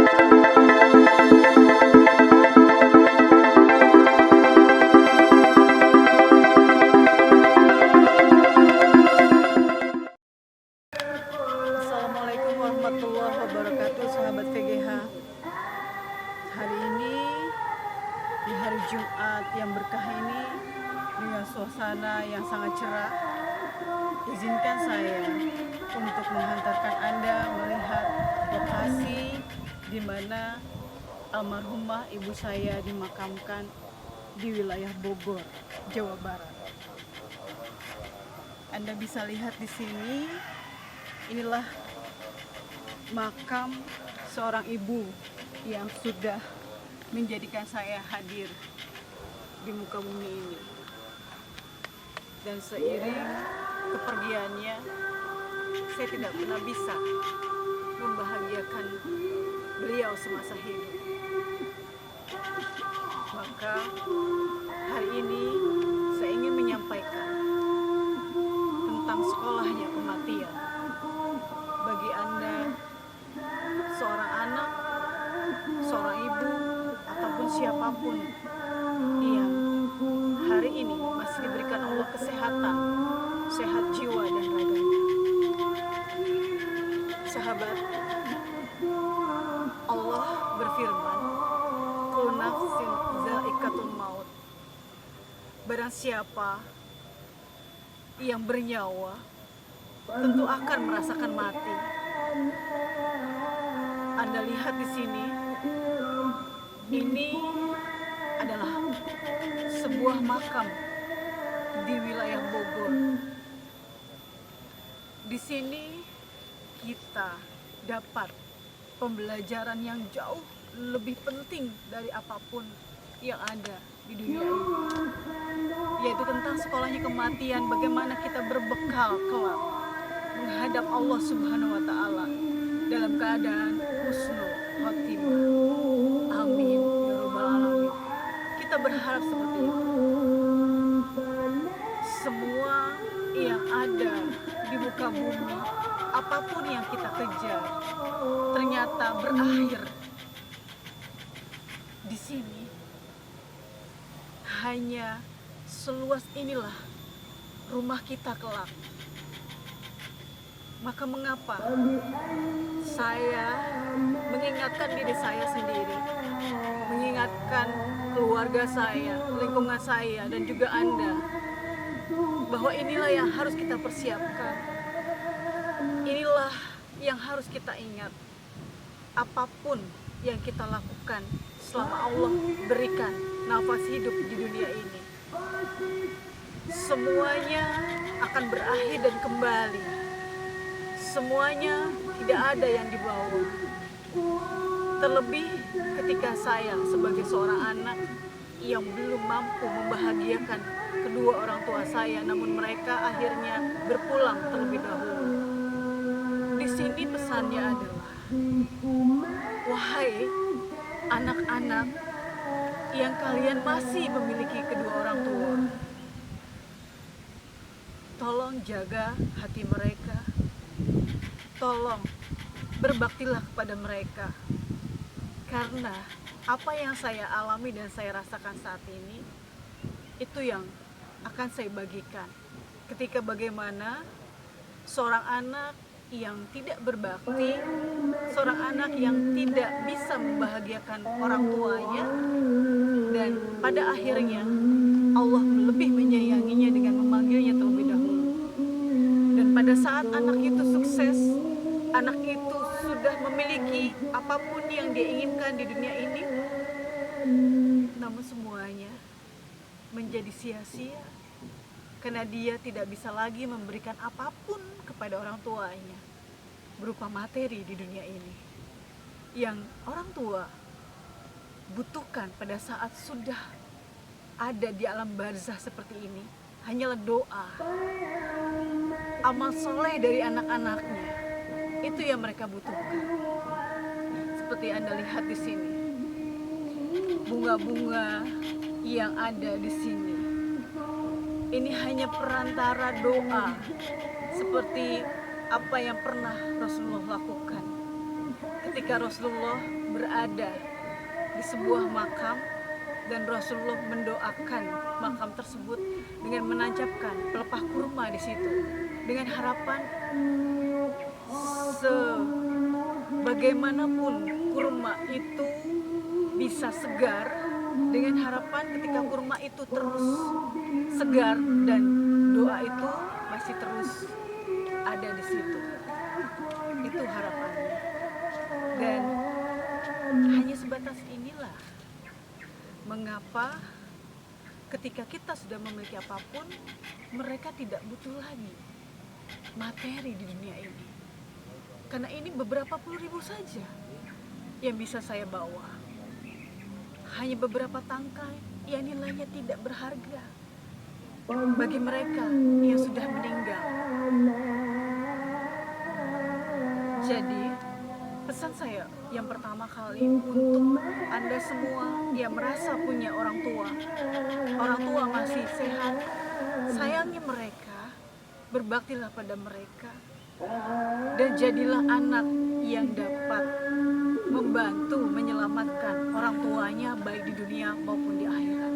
Assalamualaikum warahmatullahi wabarakatuh, sahabat VGH. Hari ini di hari Jumat yang berkah ini dengan suasana yang sangat cerah, izinkan saya untuk menghantarkan Anda melihat lokasi di mana almarhumah ibu saya dimakamkan di wilayah Bogor, Jawa Barat. Anda bisa lihat di sini, inilah makam seorang ibu yang sudah menjadikan saya hadir di muka bumi ini. Dan seiring kepergiannya, saya tidak pernah bisa membahagiakan beliau semasa hidup. Maka hari ini saya ingin menyampaikan tentang sekolahnya kematian. Bagi Anda, seorang anak, seorang ibu, ataupun siapapun yang hari ini masih diberikan Allah kesehatan, sehat jiwa dan raganya. Sahabat, Allah berfirman, kullu nafsin dha'iqatul maut. Barang siapa yang bernyawa tentu akan merasakan mati. Anda lihat di sini, ini adalah sebuah makam di wilayah Bogor. Di sini kita dapat pembelajaran yang jauh lebih penting dari apapun yang ada di dunia ini, yaitu tentang sekolahnya kematian, bagaimana kita berbekal kelak menghadap Allah Subhanahu wa Ta'ala dalam keadaan husnul khotimah. Amin ya rabbal alamin. Kita berharap seperti itu. Semua yang ada di muka bumi, apapun yang kita kejar, ternyata berakhir di sini. Hanya seluas inilah rumah kita kelak. Maka mengapa saya mengingatkan diri saya sendiri, mengingatkan keluarga saya, lingkungan saya, dan juga Anda, bahwa inilah yang harus kita persiapkan. Inilah yang harus kita ingat. Apapun yang kita lakukan selama Allah berikan nafas hidup di dunia ini, semuanya akan berakhir dan kembali. Semuanya tidak ada yang dibawa. Terlebih ketika saya sebagai seorang anak yang belum mampu membahagiakan kedua orang tua saya, namun mereka akhirnya berpulang terlebih dahulu. Di sini pesannya adalah, wahai anak-anak yang kalian masih memiliki kedua orang tua, tolong jaga hati mereka, tolong berbaktilah kepada mereka. Karena apa yang saya alami dan saya rasakan saat ini, itu yang akan saya bagikan. Ketika bagaimana seorang anak yang tidak berbakti, seorang anak yang tidak bisa membahagiakan orang tuanya, dan pada akhirnya Allah lebih menyayanginya dengan memanggilnya terlebih dahulu. Dan pada saat anak itu sukses, anak itu sudah memiliki apapun yang dia inginkan di dunia ini, namun semuanya menjadi sia-sia karena dia tidak bisa lagi memberikan apapun kepada orang tuanya berupa materi di dunia ini. Yang orang tua butuhkan pada saat sudah ada di alam barzah seperti ini hanyalah doa, amal soleh dari anak-anaknya. Itu yang mereka butuhkan. Seperti Anda lihat di sini, bunga-bunga yang ada di sini, ini hanya perantara doa, seperti apa yang pernah Rasulullah lakukan ketika Rasulullah berada di sebuah makam dan Rasulullah mendoakan makam tersebut dengan menancapkan pelepah kurma di situ dengan harapan sebagaimanapun kurma itu bisa segar, dengan harapan ketika kurma itu terus segar dan doa itu masih terus ada di situ. Itu harapannya. Dan hanya sebatas inilah mengapa ketika kita sudah memiliki apapun, mereka tidak butuh lagi materi di dunia ini. Karena ini beberapa puluh ribu saja yang bisa saya bawa. Hanya beberapa tangkai yang nilainya tidak berharga bagi mereka yang sudah meninggal. Jadi pesan saya yang pertama kali untuk Anda semua yang merasa punya orang tua masih sehat, sayangi mereka, berbaktilah pada mereka, dan jadilah anak yang dapat membantu menyelamatkan orang tuanya baik di dunia maupun di akhirat.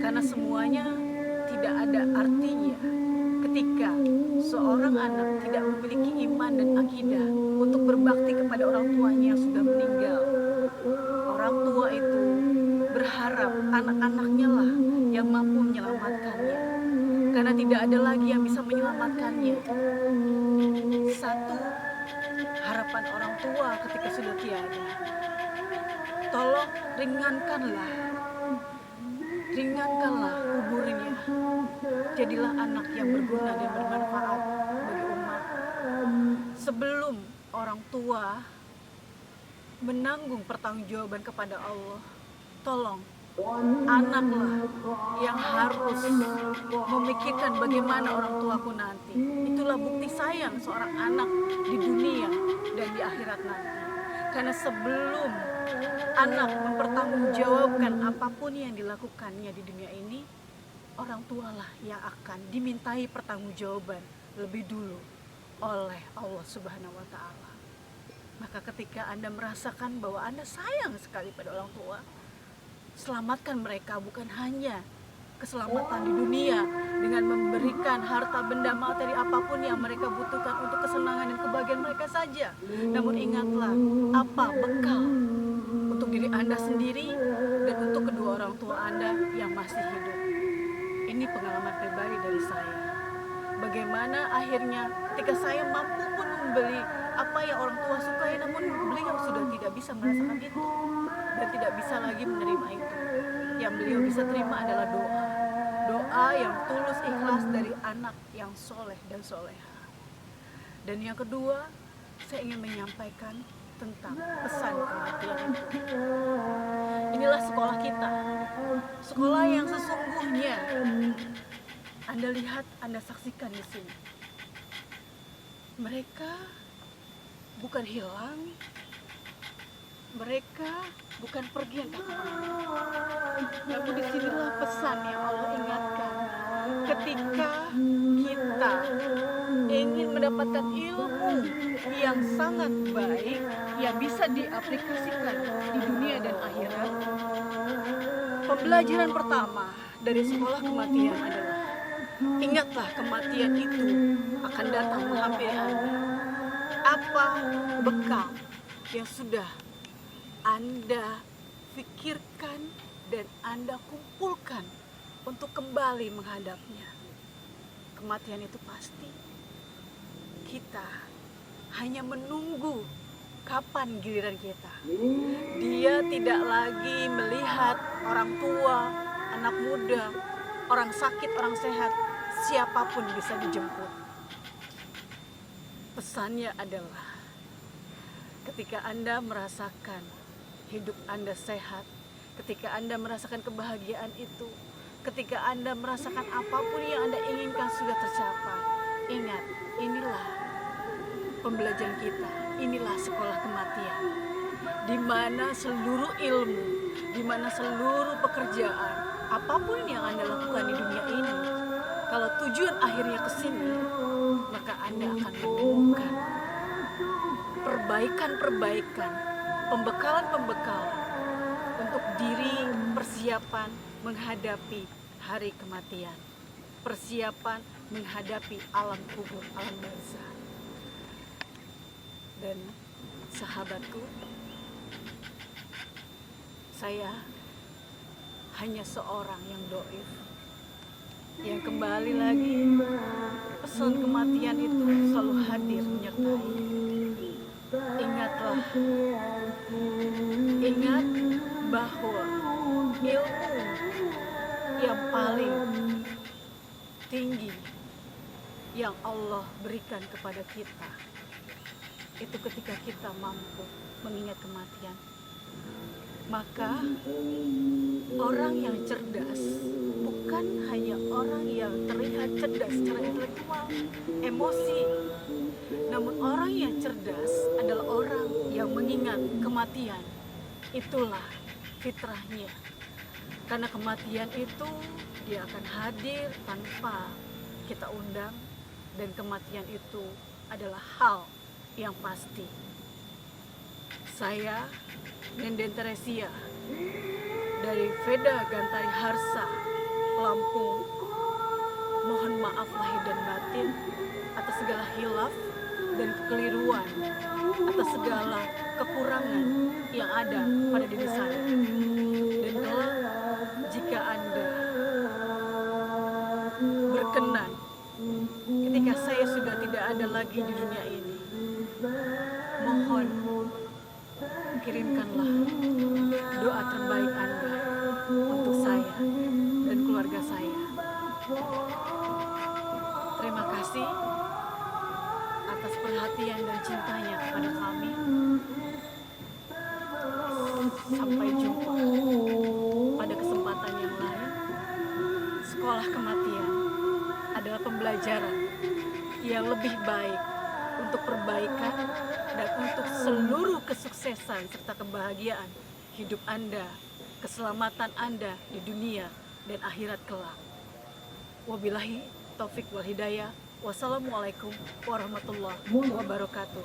Karena semuanya tidak ada artinya ketika seorang anak tidak memiliki iman dan akidah untuk berbakti kepada orang tuanya yang sudah meninggal. Orang tua itu berharap anak-anaknya lah yang mampu menyelamatkannya, karena tidak ada lagi yang bisa menyelamatkannya. Satu, harapan orang tua ketika sudah tiada. Tolong ringankanlah kuburnya. Jadilah anak yang berguna dan bermanfaat bagi umat. Sebelum orang tua menanggung pertanggungjawaban kepada Allah, tolong anaklah yang harus memikirkan bagaimana orang tuaku nanti. Itulah bukti sayang seorang anak di dunia dan di akhirat nanti. Karena sebelum anak mempertanggungjawabkan apapun yang dilakukannya di dunia ini, orang tualah yang akan dimintai pertanggungjawaban lebih dulu oleh Allah Subhanahu wa Ta'ala. Maka ketika Anda merasakan bahwa Anda sayang sekali pada orang tua, selamatkan mereka, bukan hanya keselamatan di dunia dengan memberikan harta benda materi apapun yang mereka butuhkan untuk kesenangan dan kebahagiaan mereka saja. Namun ingatlah, apa bekal untuk diri Anda sendiri dan untuk kedua orang tua Anda yang masih hidup. Ini pengalaman pribadi dari saya. Bagaimana akhirnya ketika saya mampu pun membeli apa yang orang tua sukai, namun beliau sudah tidak bisa merasakan itu dan tidak bisa lagi menerima itu. Yang beliau bisa terima adalah doa yang tulus ikhlas dari anak yang soleh dan soleha. Dan yang kedua, saya ingin menyampaikan tentang pesan kematian itu. Inilah sekolah kita, sekolah yang sesungguhnya Anda lihat, Anda saksikan di sini. Mereka bukan hilang, mereka bukan pergi entah kemana. Namun disinilah pesan yang Allah ingatkan. Ketika kita ingin mendapatkan ilmu yang sangat baik, yang bisa diaplikasikan di dunia dan akhirat, pembelajaran pertama dari sekolah kematian adalah ingatlah kematian itu akan datang menghampiri Anda. Apa bekal yang sudah Anda pikirkan dan Anda kumpulkan untuk kembali menghadapnya? Kematian itu pasti. Kita hanya menunggu kapan giliran kita. Dia tidak lagi melihat orang tua, anak muda, orang sakit, orang sehat, siapapun bisa dijemput. Pesannya adalah ketika Anda merasakan hidup Anda sehat, ketika Anda merasakan kebahagiaan itu, ketika Anda merasakan apapun yang Anda inginkan sudah tercapai, ingat, inilah pembelajaran kita, inilah sekolah kematian, di mana seluruh ilmu, di mana seluruh pekerjaan, apapun yang Anda lakukan di dunia ini, kalau tujuan akhirnya ke sini, maka Anda akan menemukan perbaikan-perbaikan, pembekalan-pembekalan untuk diri, persiapan menghadapi hari kematian, persiapan menghadapi alam kubur, alam barzah. Dan sahabatku, saya hanya seorang yang doif, yang kembali lagi pesan kematian itu selalu hadir menyertai. Ingatlah, ingat bahwa ilmu yang paling tinggi yang Allah berikan kepada kita itu ketika kita mampu mengingat kematian. Maka orang yang cerdas bukan hanya orang yang terlihat cerdas secara intelektual, emosi, namun orang yang cerdas adalah orang yang mengingat kematian. Itulah fitrahnya. Karena kematian itu dia akan hadir tanpa kita undang, dan kematian itu adalah hal yang pasti. Saya Nenden Teresia dari Veda Gantari Harsa, Lampung, mohon maaf lahir dan batin atas segala hilaf dan kekeliruan, atas segala kekurangan yang ada pada diri saya. Dan kelak jika Anda berkenan ketika saya sudah tidak ada lagi di dunia ini, mohon kirimkanlah doa terbaik Anda untuk saya dan keluarga saya. Terima kasih atas perhatian dan cintanya kepada kami. Sampai jumpa pada kesempatan yang lain. Sekolah kematian adalah pembelajaran yang lebih baik untuk perbaikan dan untuk seluruh kesuksesan serta kebahagiaan hidup Anda, keselamatan Anda di dunia dan akhirat kelak. Wabillahi taufik wal hidayah. Wassalamualaikum warahmatullahi wabarakatuh.